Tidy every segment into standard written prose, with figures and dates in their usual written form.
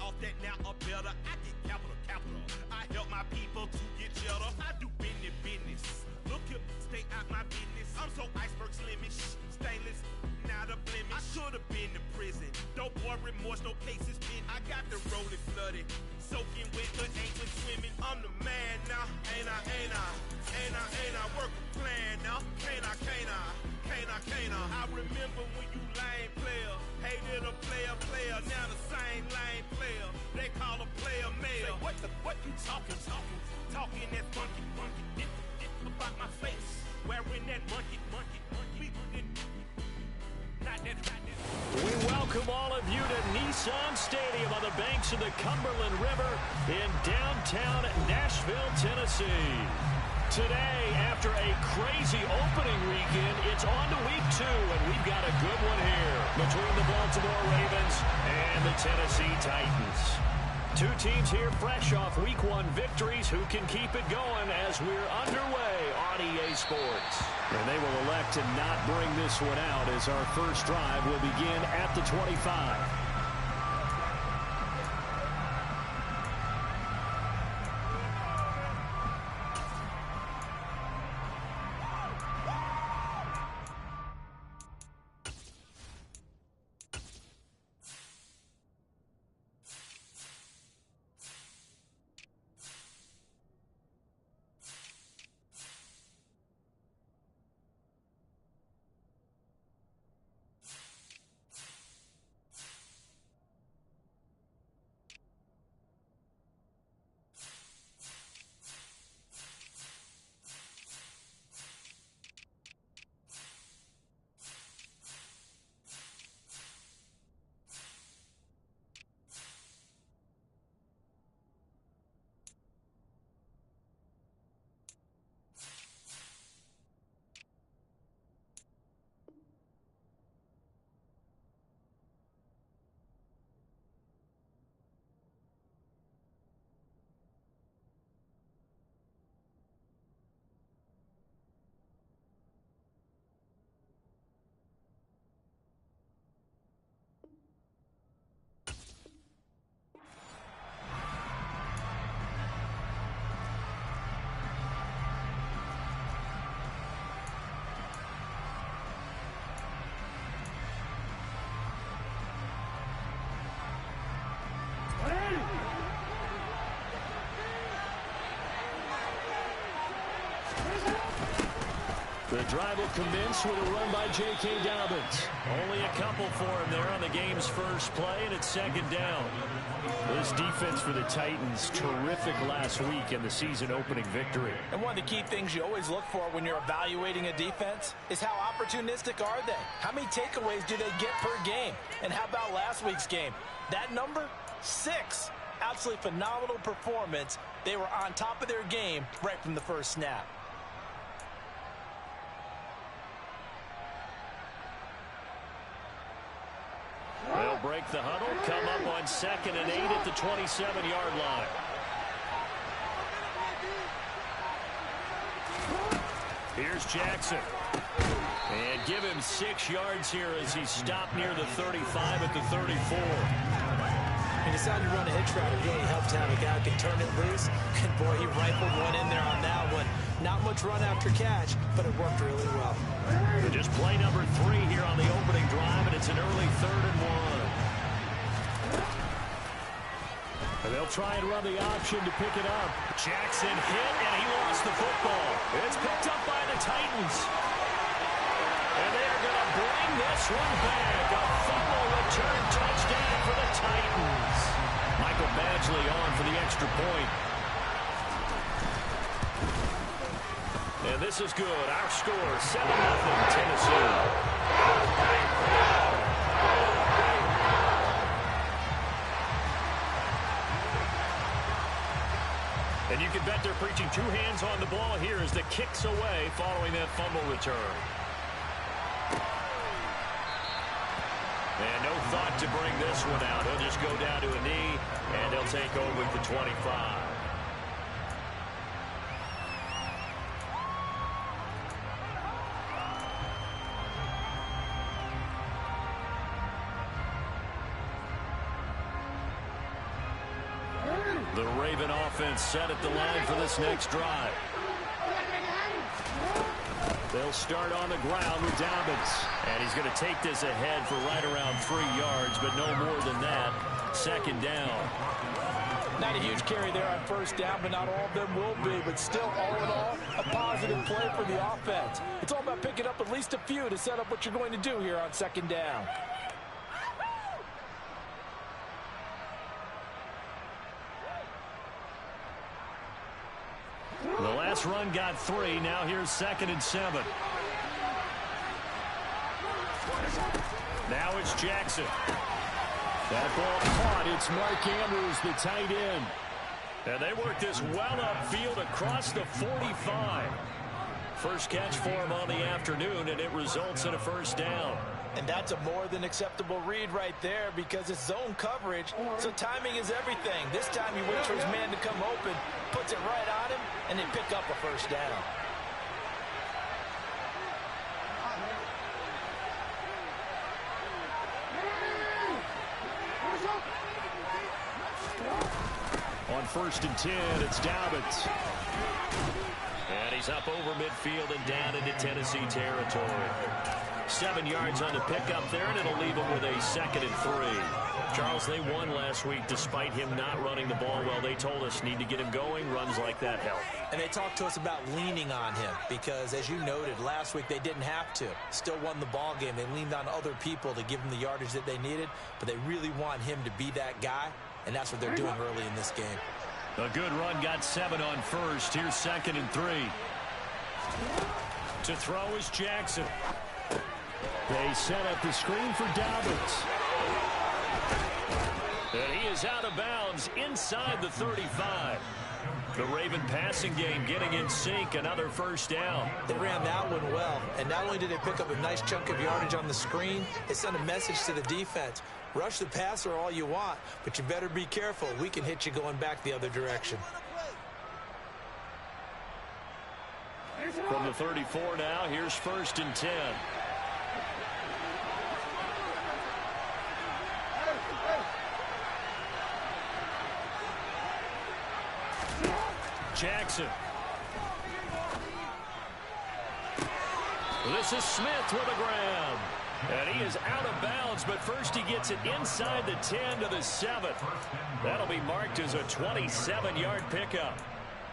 thought that now are better. I get capital. I help my people to get cheddar. I do business. Look here, stay out my business. I'm so iceberg slimish, stainless, not a blemish. I should have been to prison. Dope boy remorse, no cases pinned. I got the rolling flooded, soaking wet, but ain't been swimming. I'm the man now, ain't I? Work a plan now, can't I? I remember when you lame player, hated a player, now the same lame player. They call a player mayor. What you talking that funky, get about my face, wearing that monkey, not that. We welcome all of you to Nissan Stadium on the banks of the Cumberland River in downtown Nashville, Tennessee. Today, after a crazy opening weekend, it's on to week 2, and we've got a good one here between the Baltimore Ravens and the Tennessee Titans. Two teams here fresh off week 1 victories who can keep it going as we're underway on EA Sports. And they will elect to not bring this one out as our first drive will begin at the 25. The drive will commence with a run by J.K. Dobbins. Only a couple for him there on the game's first play, and it's second down. This defense for the Titans, terrific last week in the season-opening victory. And one of the key things you always look for when you're evaluating a defense is how opportunistic are they? How many takeaways do they get per game? And how about last week's game? That number? 6. Absolutely phenomenal performance. They were on top of their game right from the first snap. They'll break the huddle, come up on 2nd and 8 at the 27-yard line. Here's Jackson. And give him 6 yards here as he's stopped near the 35 at the 34. He decided to run a hitch route. It really helped to have a guy who can turn it loose. And boy, he rifled one in there on that one. Not much run after catch, but it worked really well. So just play number 3 here on the opening drive, and it's an early 3rd and 1. And they'll try and run the option to pick it up. Jackson hit, and he lost the football. It's picked up by the Titans. And they are going to bring this one back. A fumble return touchdown for the Titans. Michael Badgley on for the extra point. And this is good. Our score, 7-0 Tennessee. And you can bet they're preaching 2 hands on the ball here as the kick's away following that fumble return. And no thought to bring this one out. He'll just go down to a knee, and he'll take over at the 25. Raven offense set at the line for this next drive. They'll start on the ground with Dobbins. And he's going to take this ahead for right around 3 yards, but no more than that. Second down. Not a huge carry there on first down, but not all of them will be. But still, all in all, a positive play for the offense. It's all about picking up at least a few to set up what you're going to do here on second down. The last run got 3. Now here's 2nd and 7. Now it's Jackson. That ball caught. It's Mark Andrews, the tight end. And they work this well upfield across the 45. First catch for him on the afternoon, and it results in a first down. And that's a more than acceptable read right there because it's zone coverage, so timing is everything. This time he waits for his man to come open, puts it right on him, and they pick up a first down. On 1st and 10, it's Dobbins. And he's up over midfield and down into Tennessee territory. 7 yards on the pickup there, and it'll leave him with a 2nd and 3. Charles, they won last week despite him not running the ball well. They told us need to get him going. Runs like that help. And they talked to us about leaning on him because, as you noted, last week they didn't have to. Still won the ball game. They leaned on other people to give them the yardage that they needed, but they really want him to be that guy, and that's what they're doing early in this game. A good run, got 7 on first. Here's 2nd and 3. To throw is Jackson. They set up the screen for Dobbins. And he is out of bounds inside the 35. The Raven passing game getting in sync, another first down. They ran that one well, and not only did they pick up a nice chunk of yardage on the screen, it sent a message to the defense. Rush the passer all you want, but you better be careful. We can hit you going back the other direction. From the 34 now, here's 1st and 10. Jackson. This is Smith with a grab. And he is out of bounds, but first he gets it inside the 10 to the 7. That'll be marked as a 27-yard pickup.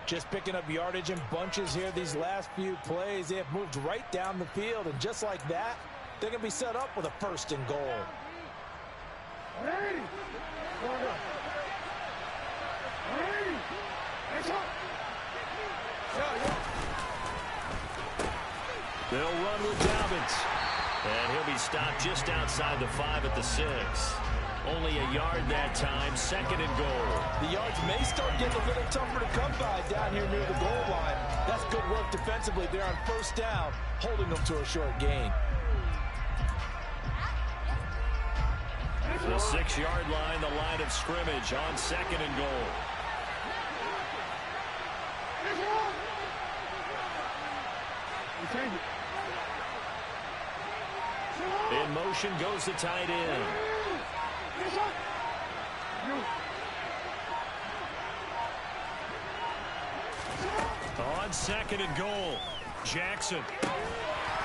Just picking up yardage in bunches here these last few plays. They have moved right down the field, and just like that, they're going to be set up with a 1st and goal. They'll run with Dobbins. And he'll be stopped just outside the 5 at the 6. Only a yard that time, 2nd and goal. The yards may start getting a little tougher to come by down here near the goal line. That's good work defensively there on first down, holding them to a short gain. The 6-yard line, the line of scrimmage on 2nd and goal. In motion goes the tight end. On 2nd and goal, Jackson.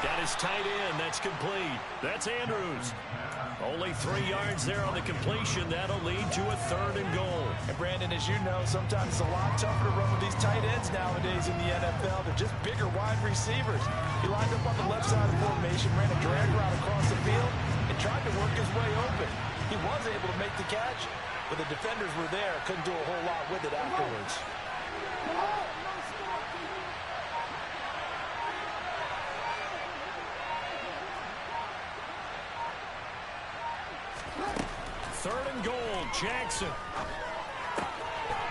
Got his tight end. That's complete. That's Andrews. Only 3 yards there on the completion. That'll lead to a 3rd and goal. And Brandon, as you know, sometimes it's a lot tougher to run with these tight ends nowadays in the NFL. They're just bigger wide receivers. He lined up on the left side of the formation, ran a drag route across the field, and tried to work his way open. He was able to make the catch, but the defenders were there. Couldn't do a whole lot with it afterwards. Third and goal, Jackson.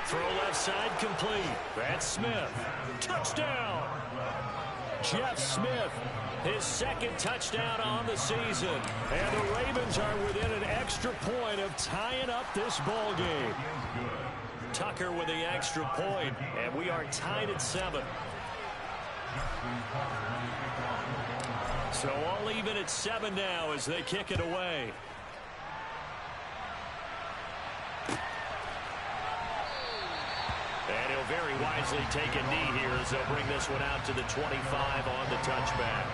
Throw left side complete. That's Smith. Touchdown! Jeff Smith, his 2nd touchdown on the season. And the Ravens are within an extra point of tying up this ball game. Tucker with the extra point, and we are tied at 7. So all even at 7 now as they kick it away. wisely take a knee here as they'll bring this one out to the 25 on the touchback.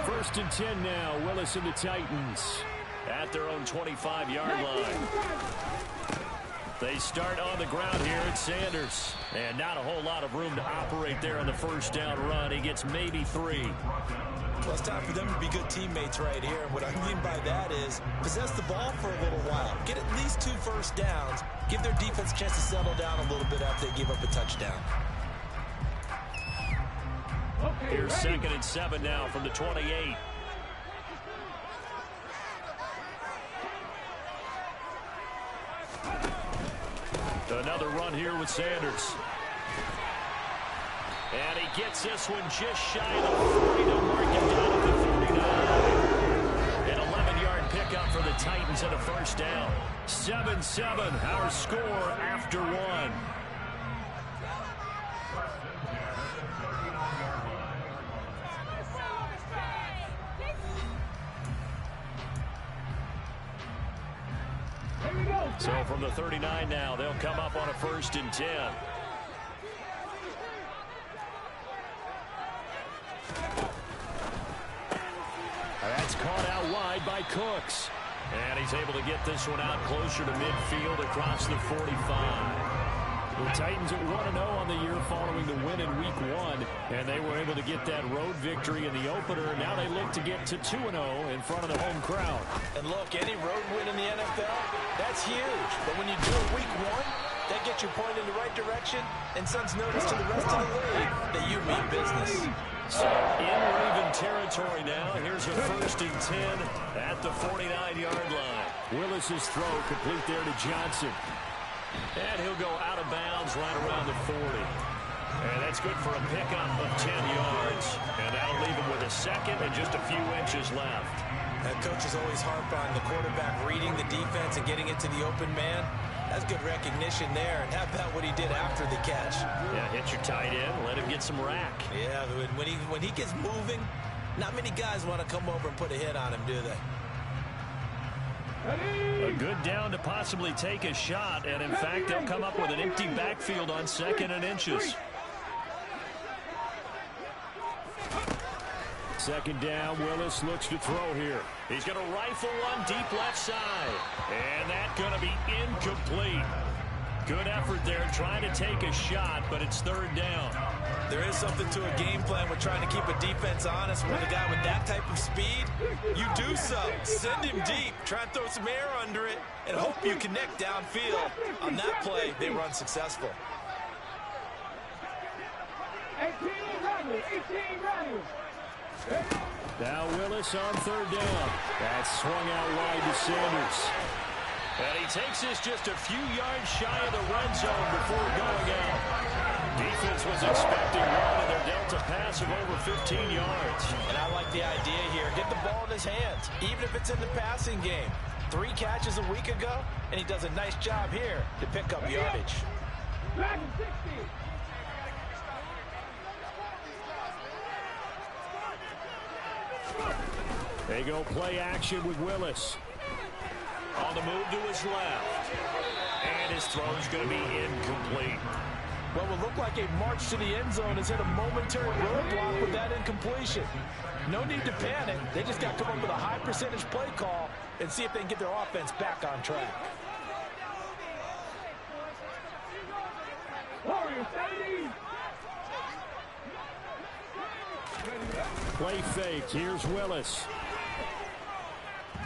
First and 10 now. Willis and the Titans at their own 25-yard line. They start on the ground here at Sanders. And not a whole lot of room to operate there on the first down run. He gets maybe 3. Well, it's time for them to be good teammates right here. And what I mean by that is possess the ball for a little while. Get at least 2 first downs. Give their defense a chance to settle down a little bit after they give up a touchdown. Here's 2nd and 7 now from the 28. Another run here with Sanders. And he gets this one just shy of the 40 to mark him down at the 39. An 11-yard pickup for the Titans and a first down. 7-7, our score after 1. So from the 39 now, they'll come up on a 1st and 10. That's caught out wide by Cooks. And he's able to get this one out closer to midfield across the 45. The Titans at 1-0 on the year following the win in Week 1. And they were able to get that road victory in the opener. Now they look to get to 2-0 in front of the home crowd. And look, any road win in the NFL, that's huge. But when you do it Week 1, that gets you pointed in the right direction and sends notice to the rest of the league that you mean business. So in Raven territory now. Here's a 1st and 10 at the 49-yard line. Willis's throw complete there to Johnson. And he'll go out of bounds right around the 40. And that's good for a pickup of 10 yards. And that'll leave him with a 2nd and just a few inches left. That coach is always harp on the quarterback reading the defense and getting it to the open man. That's good recognition there. And how about what he did after the catch? Yeah, hit your tight end, let him get some rack. Yeah, when he gets moving, not many guys want to come over and put a hit on him, do they? A good down to possibly take a shot, and in fact, they'll come up with an empty backfield on 2nd and inches. 2nd down, Willis looks to throw here. He's going to rifle one deep left side, and that's going to be incomplete. Good effort there trying to take a shot, but it's 3rd down. There is something to a game plan with trying to keep a defense honest. When a guy with that type of speed, you do so. Send him deep, try and throw some air under it, and hope you connect downfield. On that play, they were unsuccessful. 18 runners. Now Willis on 3rd down. That's swung out wide to Sanders. And he takes this just a few yards shy of the red zone before going out. Defense was expecting one, and they're dealt a pass of over 15 yards. And I like the idea here. Get the ball in his hands, even if it's in the passing game. 3 catches a week ago, and he does a nice job here to pick up yardage. They go play action with Willis. On the move to his left. And his throw's going to be incomplete. What will look like a march to the end zone has hit a momentary roadblock with that incompletion. No need to panic. They just got to come up with a high percentage play call and see if they can get their offense back on track. Play fake. Here's Willis.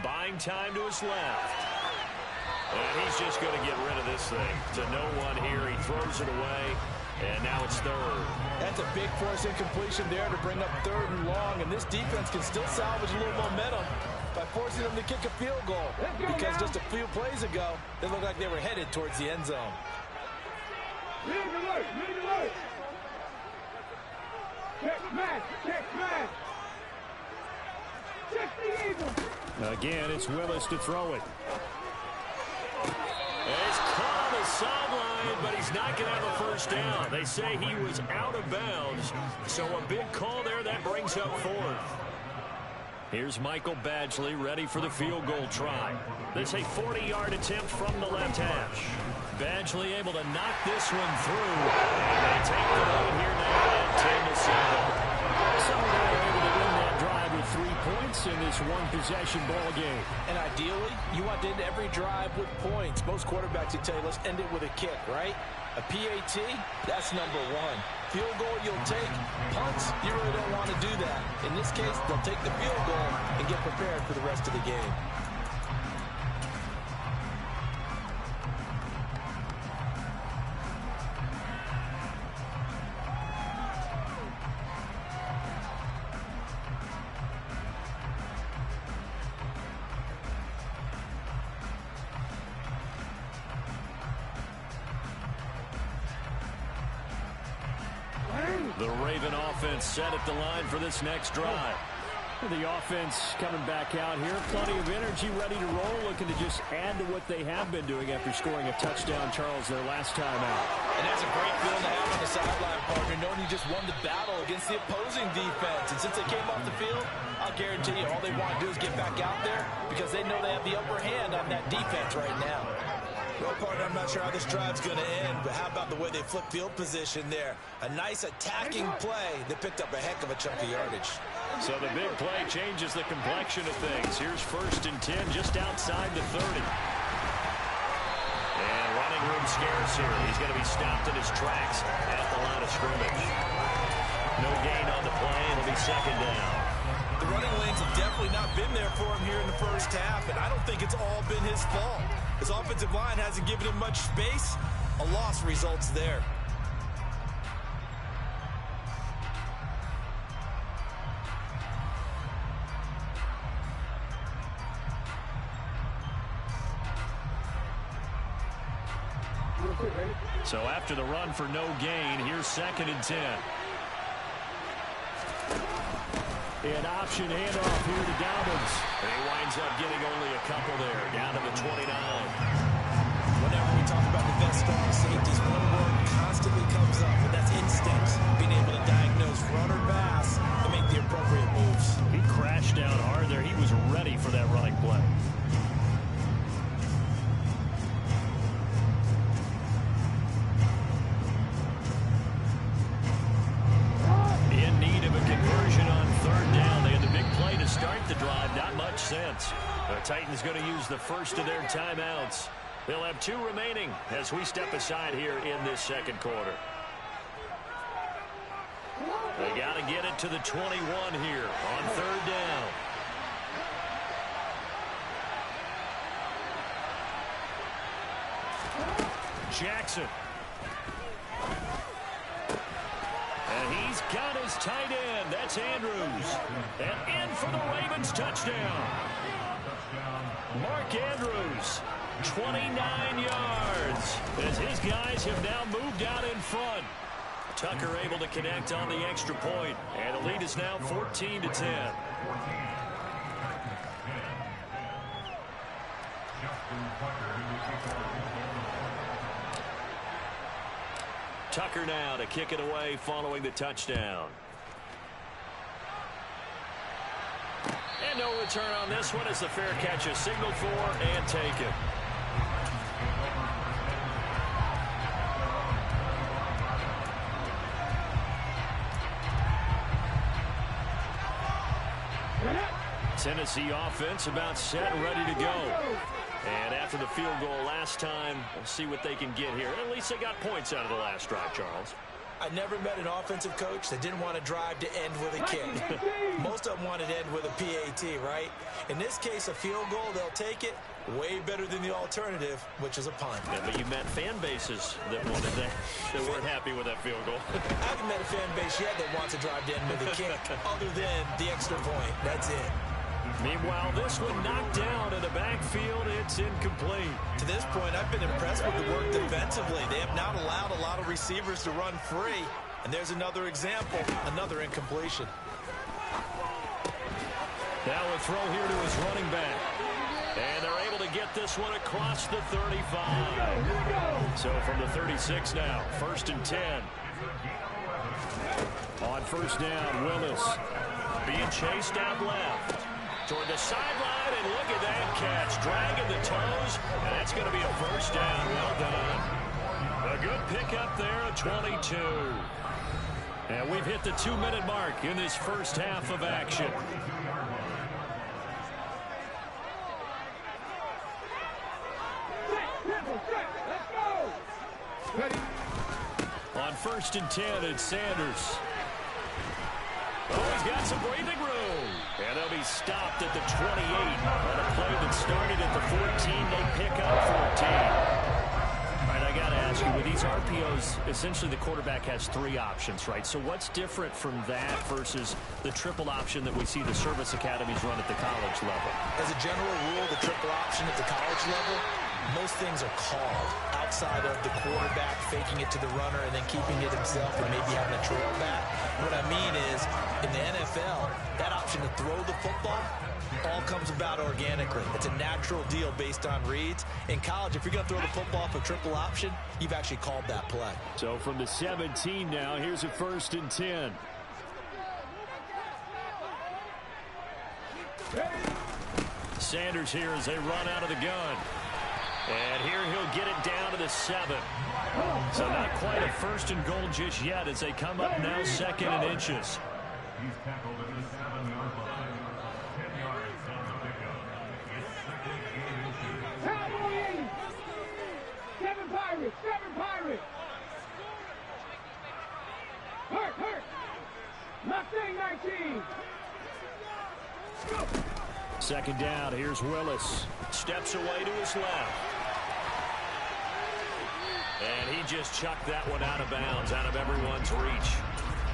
Buying time to his left. And he's just going to get rid of this thing. To no one here. He throws it away. And now it's 3rd. That's a big force incompletion there to bring up 3rd and long. And this defense can still salvage a little momentum by forcing them to kick a field goal. Because just a few plays ago, they looked like they were headed towards the end zone. Again, it's Willis to throw it. And sideline, but he's not going to have a first down. They say he was out of bounds, so a big call there that brings up fourth. Here's Michael Badgley ready for the field goal try. This a 40-yard attempt from the left hash. Badgley able to knock this one through, and they take the lead here now at 10-7. So they're able to win that drive with 3 points in this one-possession ball game. And ideally, you want to end every drive with points. Most quarterbacks would tell you, let's end it with a kick, right? A PAT, that's number one. Field goal you'll take. Punts, you really don't want to do that. In this case, they'll take the field goal and get prepared for the rest of the game. The Raven offense set at the line for this next drive. The offense coming back out here. Plenty of energy, ready to roll, looking to just add to what they have been doing after scoring a touchdown, Charles, their last time out. And that's a great feeling to have on the sideline, partner, knowing you just won the battle against the opposing defense. And since they came off the field, I'll guarantee you all they want to do is get back out there because they know they have the upper hand on that defense right now. Well, partner, I'm not sure how this drive's going to end, but how about the way they flip field position there? A nice attacking play that picked up a heck of a chunk of yardage. So the big play changes the complexion of things. Here's 1st and 10 just outside the 30. And running room scarce here. He's going to be stopped in his tracks at the line of scrimmage. No gain on the play. It'll be 2nd down. The running lanes have definitely not been there for him here in the first half, and I don't think it's all been his fault. His offensive line hasn't given him much space. A loss results there. So after the run for no gain, here's 2nd and 10. An option handoff here to Dobbins. And he winds up getting only a couple there, down to the 29. Whenever we talk about the best strong safeties, one word constantly comes up, and that's instincts. Being able to diagnose run or pass and make the appropriate moves. He crashed down hard there. He was ready for that running play. In need of a conversion on 3rd down. They had the big play to start the drive. Not much sense. The Titans going to use the first of their timeouts. They'll have 2 remaining as we step aside here in this 2nd quarter. They got to get it to the 21 here on 3rd down. Jackson. And he's got his tight end. That's Andrews. And in for the Ravens touchdown. Mark Andrews, 29 yards. As his guys have now moved out in front. Tucker able to connect on the extra point. And the lead is now 14-10. Tucker now to kick it away following the touchdown. And no return on this one as the fair catch is signaled for and taken. Tennessee offense about set and ready to go. And after the field goal last time, we'll see what they can get here. At least they got points out of the last drive, Charles. I never met an offensive coach that didn't want to drive to end with a kick. Most of them wanted to end with a PAT, right? In this case, a field goal, they'll take it. Way better than the alternative, which is a punt. Yeah, but you met fan bases that wanted that, that weren't happy with that field goal. I haven't met a fan base yet that wants to drive to end with a kick, other than the extra point. That's it. Meanwhile, this one knocked down in the backfield. It's incomplete. To this point, I've been impressed with the work defensively. They have not allowed a lot of receivers to run free. And there's another example, another incompletion. Now a throw here to his running back. And they're able to to get this one across the 35. So from the 36 now, 1st and 10. On first down, Willis being chased out left toward the sideline, and look at that catch, dragging the toes, and that's going to be a first down. Well done. A good pickup there at 22. And we've hit the 2-minute mark in this first half of action. On 1st and 10, it's Sanders. Oh, he's got some breathing room. And they'll be stopped at the 28 on a play that started at the 14. They pick up 14. All right, I got to ask you, with these RPOs, essentially the quarterback has 3 options, right? So what's different from that versus the triple option that we see the service academies run at the college level? As a general rule, the triple option at the college level, most things are called outside of the quarterback faking it to the runner and then keeping it himself and maybe having a trail back. What I mean is, in the NFL, that option to throw the football all comes about organically. It's a natural deal based on reads. In college, if you're going to throw the football for triple option, you've actually called that play. So from the 17 now, here's a 1st and 10. Sanders here as they run out of the gun. And here he'll get it down to the 7. So not quite a 1st and goal just yet as they come up now 2nd and inches. He's tackled at the 7-yard line. 10 yards on the pickup. It's 2nd and 8. Cowboys! 7 Pirates! 7 Pirates! Hurt! Mustang 19! 2nd down, here's Willis. Steps away to his left. And he just chucked that one out of bounds, out of everyone's reach.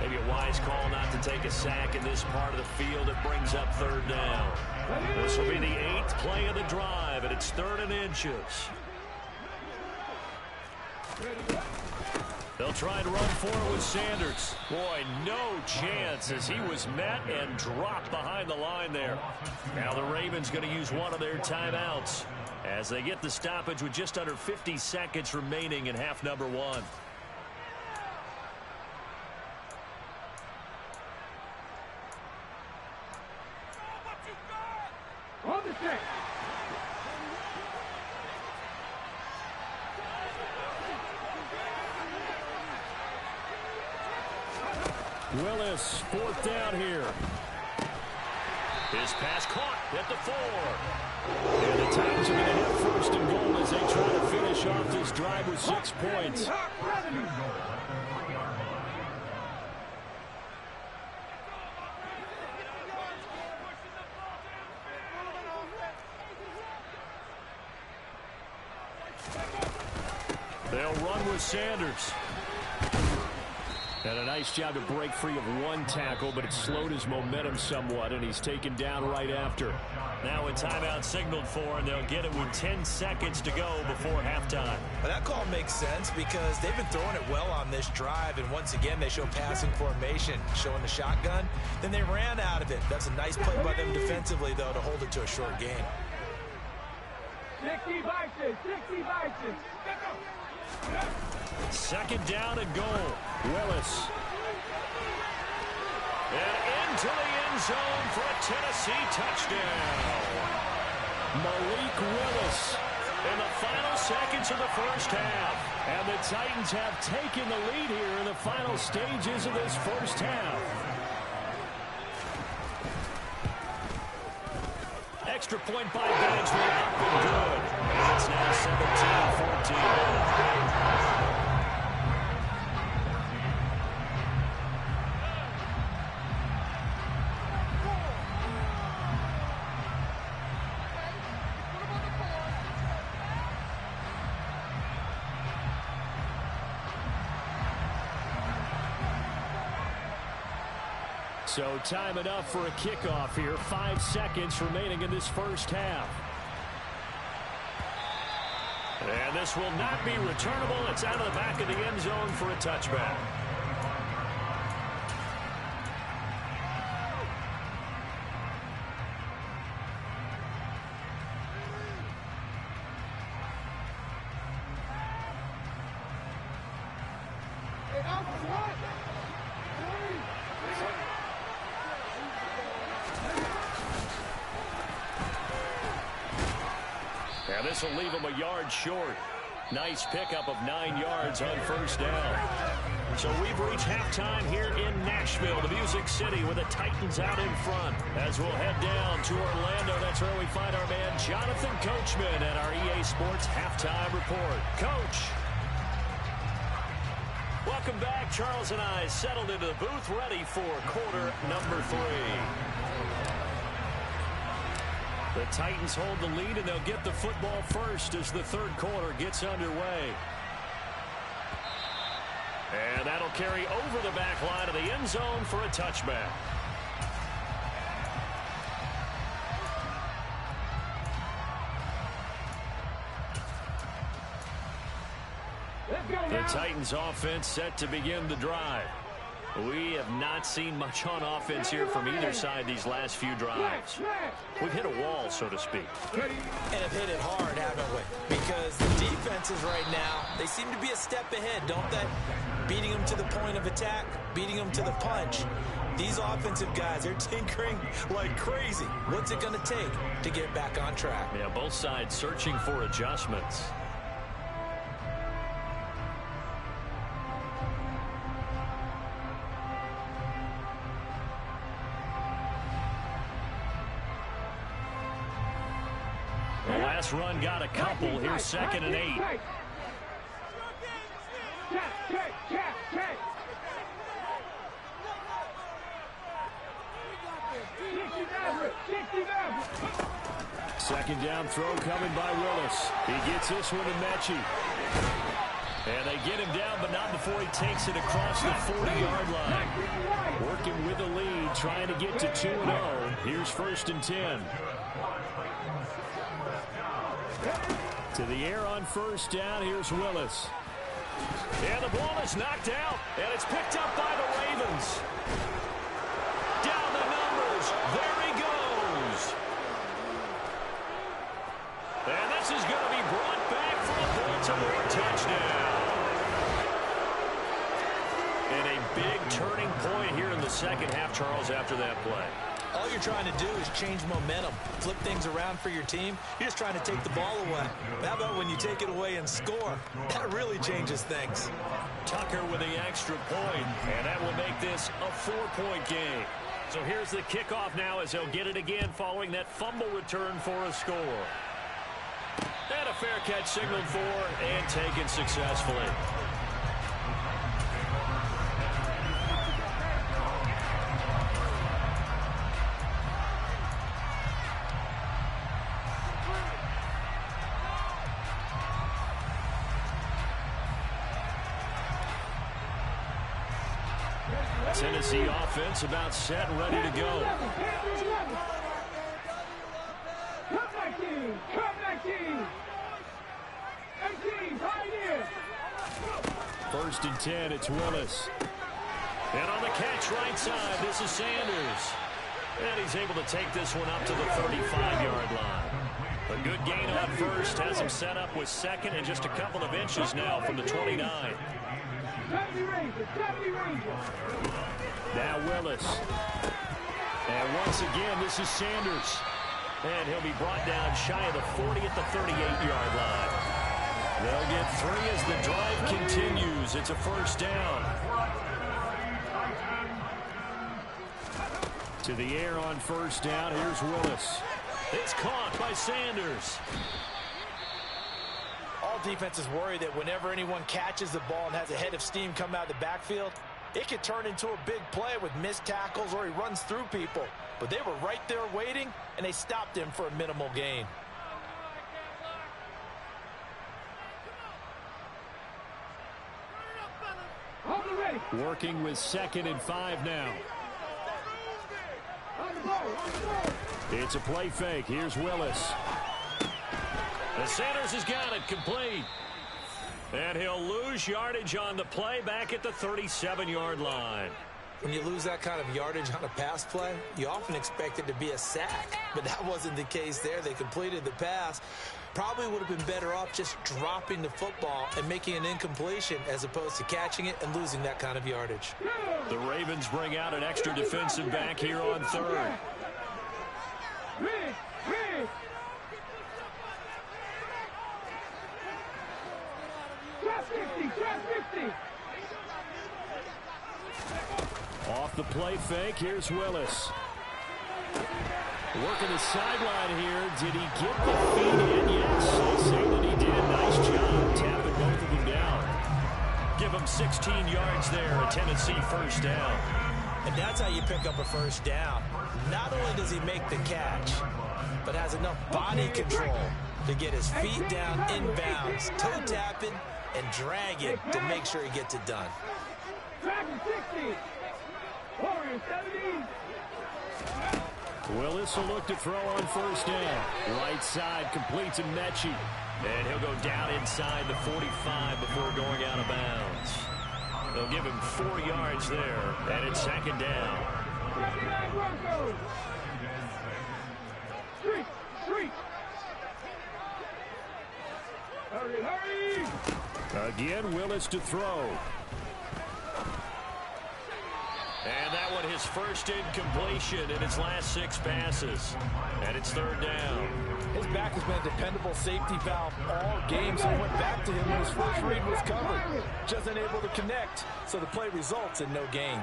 Maybe a wise call not to take a sack in this part of the field. It brings up 3rd down. This will be the 8th play of the drive, and it's 3rd and inches. They'll try and run for it with Sanders. Boy, no chance as he was met and dropped behind the line there. Now the Ravens going to use one of their timeouts as they get the stoppage with just under 50 seconds remaining in half number 1. On the set! Willis, 4th down here. His pass caught at the 4. And the Titans are going to have 1st and goal as they try to finish off this drive with 6 points. They'll run with Sanders. And a nice job to break free of 1 tackle, but it slowed his momentum somewhat, and he's taken down right after. Now a timeout signaled for, and they'll get it with 10 seconds to go before halftime. Well, that call makes sense because they've been throwing it well on this drive, and once again they show passing formation, showing the shotgun. Then they ran out of it. That's a nice play by them defensively, though, to hold it to a short gain. 60 Vikings! 60 Vikings! 2nd down and goal. Willis. And into the end zone for a Tennessee touchdown. Malik Willis. In the final seconds of the first half. And the Titans have taken the lead here in the final stages of this first half. Extra point by Baglife, up and good. And it's now 17-14. So time enough for a kickoff here. 5 seconds remaining in this first half. And this will not be returnable. It's out of the back of the end zone for a touchback. And this will leave him a yard short. Nice pickup of 9 yards on first down. So we've reached halftime here in Nashville, the Music City, with the Titans out in front. As we'll head down to Orlando, that's where we find our man Jonathan Coachman at our EA Sports Halftime Report. Coach. Welcome back. Charles and I settled into the booth, ready for quarter number 3. The Titans hold the lead, and they'll get the football first as the third quarter gets underway. And that'll carry over the back line of the end zone for a touchback. The Titans offense set to begin the drive. We have not seen much on offense here from either side these last few drives. We've hit a wall, so to speak. And have hit it hard, haven't we? Because the defenses right now, they seem to be a step ahead, don't they? Beating them to the point of attack, beating them to the punch. These offensive guys, they're tinkering like crazy. What's it going to take to get back on track? Yeah, both sides searching for adjustments. The last run got a couple. Here's 2nd and 8. Second down throw coming by Willis. He gets this one to Mechie. And they get him down, but not before he takes it across the 40-yard line. Working with the lead, trying to get to 2-0. Here's 1st and 10. To the air on first down. Here's Willis. And the ball is knocked out, and it's picked up by the Ravens. Down the numbers. There he goes. And this is going to be brought back for a Baltimore touchdown. And a big turning point here in the second half, Charles, after that play. All you're trying to do is change momentum, flip things around for your team. You're just trying to take the ball away. How about when you take it away and score? That really changes things. Tucker with the extra point, and that will make this a 4-point game. So here's the kickoff now as he'll get it again following that fumble return for a score. And a fair catch signaled for and taken successfully. Tennessee offense about set and ready to go. First and 10, it's Willis. And on the catch right side, this is Sanders. And he's able to take this one up to the 35-yard line. A good gain on first, has him set up with second and just a couple of inches now from the 29. Now Willis. And once again, this is Sanders. And he'll be brought down shy of the 40 at the 38-yard line. They'll get 3 as the drive continues. It's a first down. To the air on first down. Here's Willis. It's caught by Sanders. All defenses worry that whenever anyone catches the ball and has a head of steam come out of the backfield, it could turn into a big play with missed tackles or he runs through people. But they were right there waiting, and they stopped him for a minimal gain. Working with 2nd and 5 now. It's a play fake. Here's Willis. And Sanders has got it complete. And he'll lose yardage on the play back at the 37-yard line. When you lose that kind of yardage on a pass play, you often expect it to be a sack. But that wasn't the case there. They completed the pass. probably would have been better off just dropping the football and making an incompletion as opposed to catching it and losing that kind of yardage. The Ravens bring out an extra defensive back here on third. Off the play fake, here's Willis. Working the sideline here. Did he get the feet in? Yes, they say that he did. Nice job tapping both of them down. Give him 16 yards there, a Tennessee first down. And that's how you pick up a first down. Not only does he make the catch, but has enough body control to get his feet down inbounds, toe tapping, and drag it to make sure he gets it done. Willis will look to throw on first down. Right side completes to Mechie. And he'll go down inside the 45 before going out of bounds. They'll give him 4 yards there, and it's second down. Again, Willis to throw. And that one his first incompletion in his last 6 passes. And it's third down. His back has been a dependable safety valve all game, so he went back to him when his first read was covered. Just unable to connect, so the play results in no gain.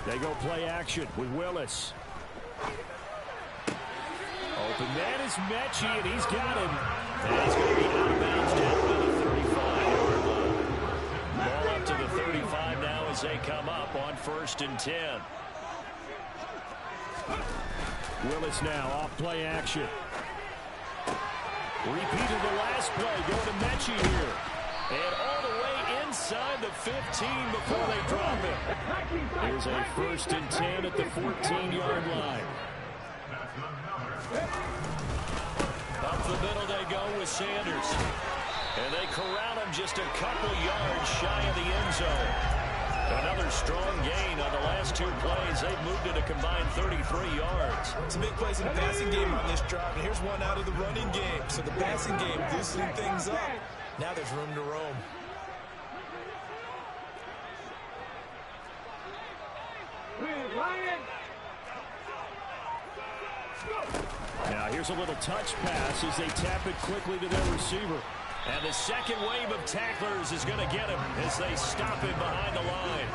They go play action with Willis. Open man is Mechie, and he's got him. And he's going to be out of bounds down by the 35-yard line. Ball up to the 35 now as they come up on 1st and 10. Willis now off play action. Repeated the last play, going to Mechie here. And all the way inside the 15 before they drop it. Here's a 1st and 10 at the 14-yard line. Up the middle they go with Sanders. And they corral him just a couple yards shy of the end zone. Another strong gain on the last 2 plays. They've moved it a combined 33 yards. Some big plays in the passing game on this drive, and here's one out of the running game. So the passing game loosening things up. Now there's room to roam. Now here's a little touch pass as they tap it quickly to their receiver. And the second wave of tacklers is going to get him as they stop him behind the line.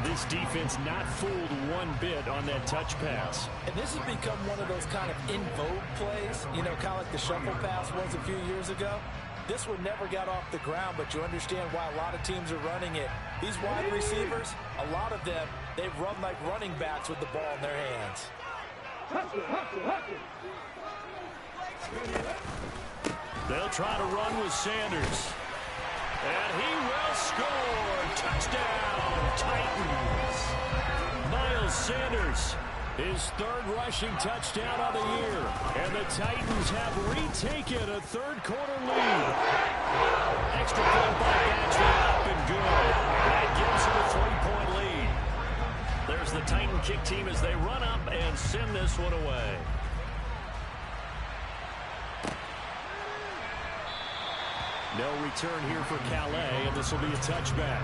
This defense not fooled one bit on that touch pass. And this has become one of those kind of in vogue plays, you know, kind of like the shuffle pass was a few years ago. This one never got off the ground, but you understand why a lot of teams are running it. These wide receivers, a lot of them, they run like running backs with the ball in their hands. They'll try to run with Sanders. And he will score. Touchdown, Titans. Miles Sanders, his 3rd rushing touchdown of the year. And the Titans have retaken a 3rd-quarter lead. Extra point by Badger up and good. That gives them a 3-point lead. There's the Titan kick team as they run up and send this one away. No return here for Calais, and this will be a touchback.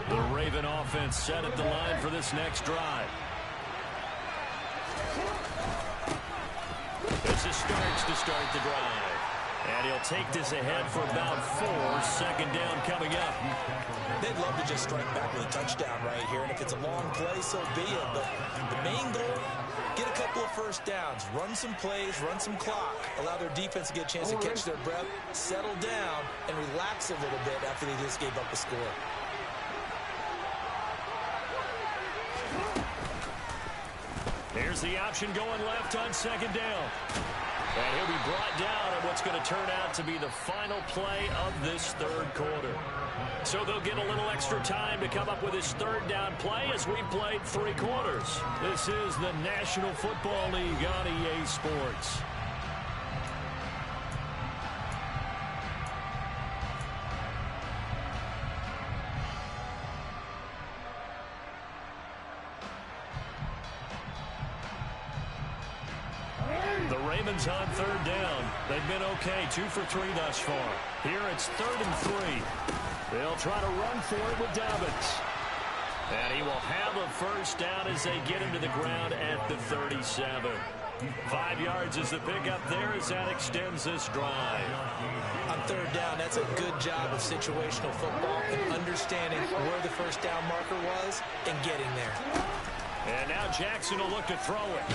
The Raven offense set at the line for this next drive. This is Starks to start the drive. And he'll take this ahead for about 4. 2nd down coming up. They'd love to just strike back with a touchdown right here, and if it's a long play, so be it. But the main goal, get a couple of first downs, run some plays, run some clock, allow their defense to get a chance to catch their breath, settle down, and relax a little bit after they just gave up a score. Here's the option going left on 2nd down. And he'll be brought down at what's going to turn out to be the final play of this 3rd quarter. So they'll get a little extra time to come up with his 3rd down play as we played 3 quarters. This is the National Football League on EA Sports. Ravens on third down. They've been okay, 2 for 3 thus far. Here it's 3rd and 3. They'll try to run for it with Dobbins. And he will have a first down as they get him to the ground at the 37. 5 yards is the pickup there as that extends this drive. On third down, that's a good job of situational football and understanding where the first down marker was and getting there. And now Jackson will look to throw it.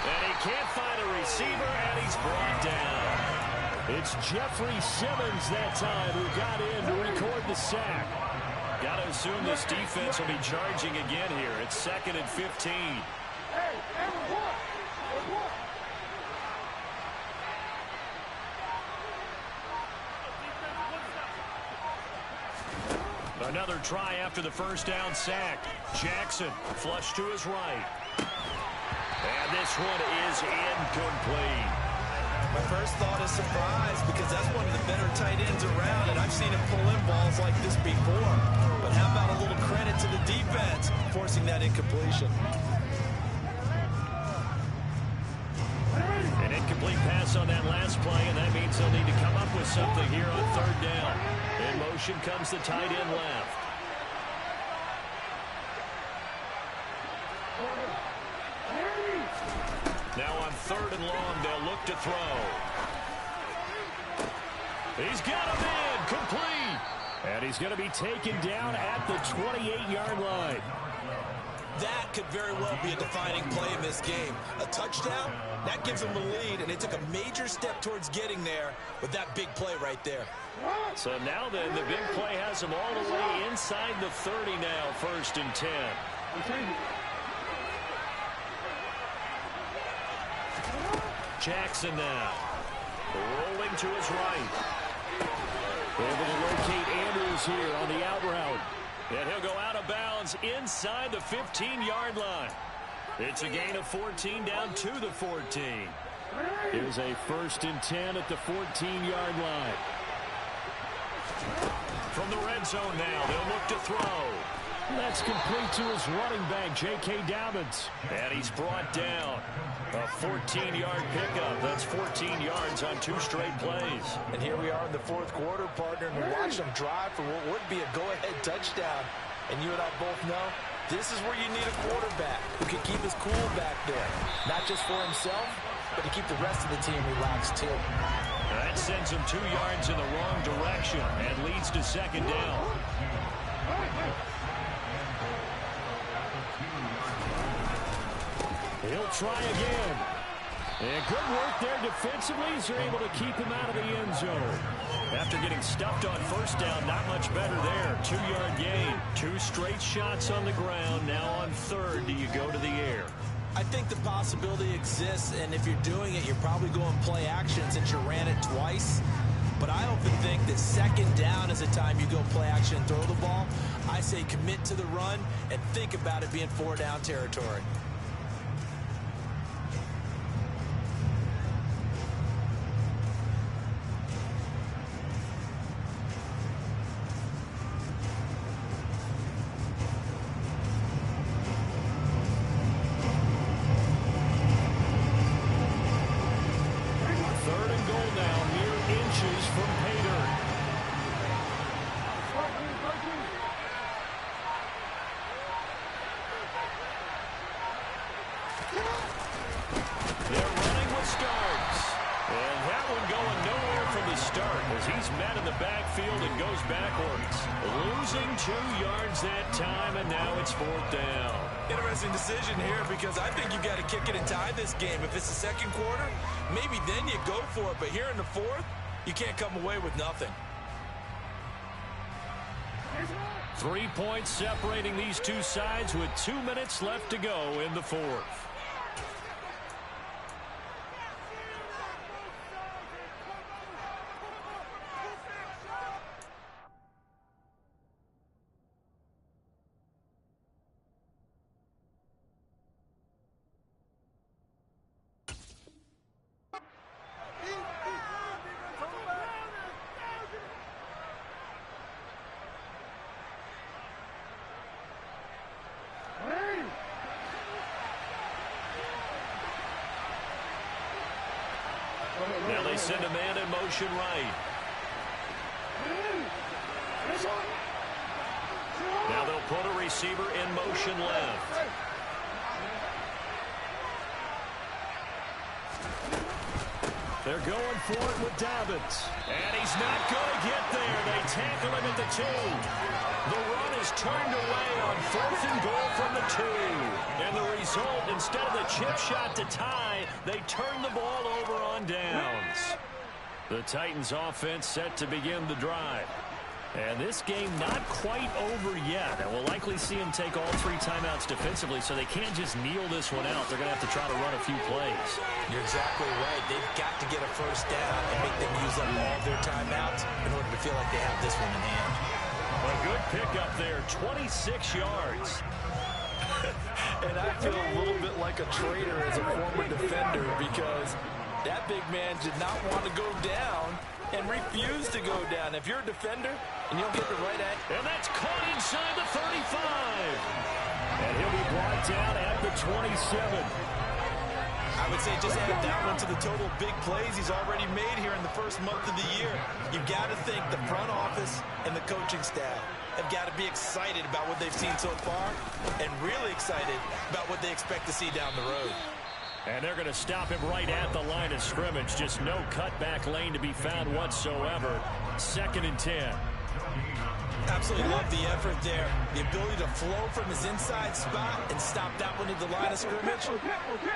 And he can't find a receiver, and he's brought down. It's Jeffrey Simmons that time who got in to record the sack. Got to assume this defense will be charging again here. It's 2nd and 15. Another try after the first down sack. Jackson flush to his right. And this one is incomplete. My first thought is surprise because that's one of the better tight ends around, and I've seen him pull in balls like this before. But how about a little credit to the defense forcing that incompletion? An incomplete pass on that last play, and that means they'll need to come up with something here on third down. In motion comes the tight end left. Now on 3rd and long, they'll look to throw. He's got him in, complete. And he's going to be taken down at the 28-yard line. That could very well be a defining play in this game. A touchdown, that gives them the lead, and they took a major step towards getting there with that big play right there. So now then, the big play has them all the way inside the 30 now, 1st and 10. Jackson now, rolling to his right. Able to locate Andrews here on the out route. And he'll go out of bounds inside the 15-yard line. It's a gain of 14 down to the 14. Here's a 1st and 10 at the 14-yard line. From the red zone now, they'll look to throw. That's complete to his running back, J.K. Dobbins. And he's brought down. A 14-yard pickup. That's 14 yards on 2 straight plays. And here we are in the 4th quarter, partner, and we watch them drive for what would be a go-ahead touchdown. And you and I both know this is where you need a quarterback who can keep his cool back there. Not just for himself, but to keep the rest of the team relaxed, too. That sends him 2 yards in the wrong direction and leads to 2nd down. He'll try again. And good work there defensively as they're able to keep him out of the end zone. After getting stuffed on 1st down, not much better there. 2-yard gain. 2 straight shots on the ground. Now on 3rd, do you go to the air? I think the possibility exists, and if you're doing it, you're probably going play action since you ran it twice. But I often think that 2nd down is the time you go play action and throw the ball. I say commit to the run and think about it being 4-down territory. He's met in the backfield and goes backwards. Losing 2 yards that time, and now it's 4th down. Interesting decision here because I think you've got to kick it and tie this game. If it's the 2nd quarter, maybe then you go for it. But here in the 4th, you can't come away with nothing. 3 points separating these two sides with 2 minutes left to go in the 4th. send a man in motion right. Now they'll put a receiver in motion left. They're going for it with Dobbins. And he's not going to get there. They tackle him at the 2. The run is turned away on 4th and goal from the 2. And the result, instead of the chip shot to tie, they turn the ball over on downs. The Titans offense set to begin the drive. And this game not quite over yet. And we'll likely see him take all 3 timeouts defensively, so they can't just kneel this one out. They're going to have to try to run a few plays. You're exactly right. They've got to get a first down and make them use up all their timeouts in order to feel like they have this one in hand. A good pickup there, 26 yards. And I feel a little bit like a traitor as a former defender because that big man did not want to go down and refused to go down. If you're a defender and you'll get the right at, and that's caught inside the 35. And he'll be brought down at the 27. I would say just add that one to the total big plays he's already made here in the first month of the year. You've got to think the front office and the coaching staff have got to be excited about what they've seen so far and really excited about what they expect to see down the road. And they're going to stop him right at the line of scrimmage. Just no cutback lane to be found whatsoever. 2nd and 10. Absolutely love the effort there. The ability to flow from his inside spot and stop that one at the line of scrimmage.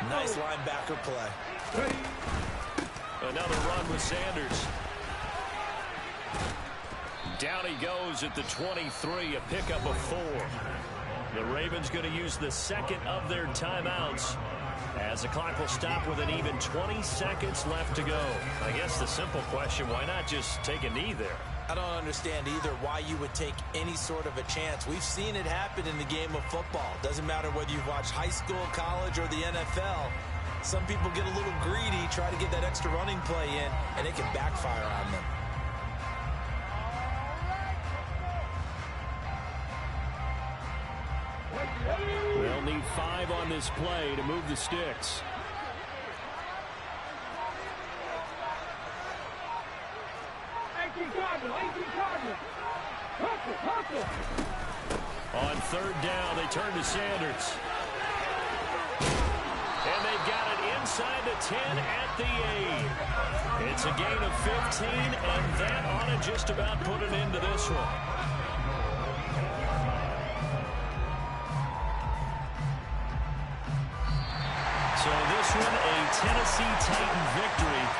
Nice linebacker play. Another run with Sanders. Down he goes at the 23, a pickup of 4. The Ravens going to use the 2nd of their timeouts, as the clock will stop with an even 20 seconds left to go. I guess the simple question, why not just take a knee there? I don't understand either why you would take any sort of a chance. We've seen it happen in the game of football. Doesn't matter whether you've watched high school, college, or the NFL. Some people get a little greedy, try to get that extra running play in, and it can backfire on them. They'll need 5 on this play to move the sticks. On 3rd down, they turn to Sanders. And they've got it inside the 10 at the 8. It's a gain of 15, and that ought to just about put an end to this one. So this one, a Tennessee Titan victory.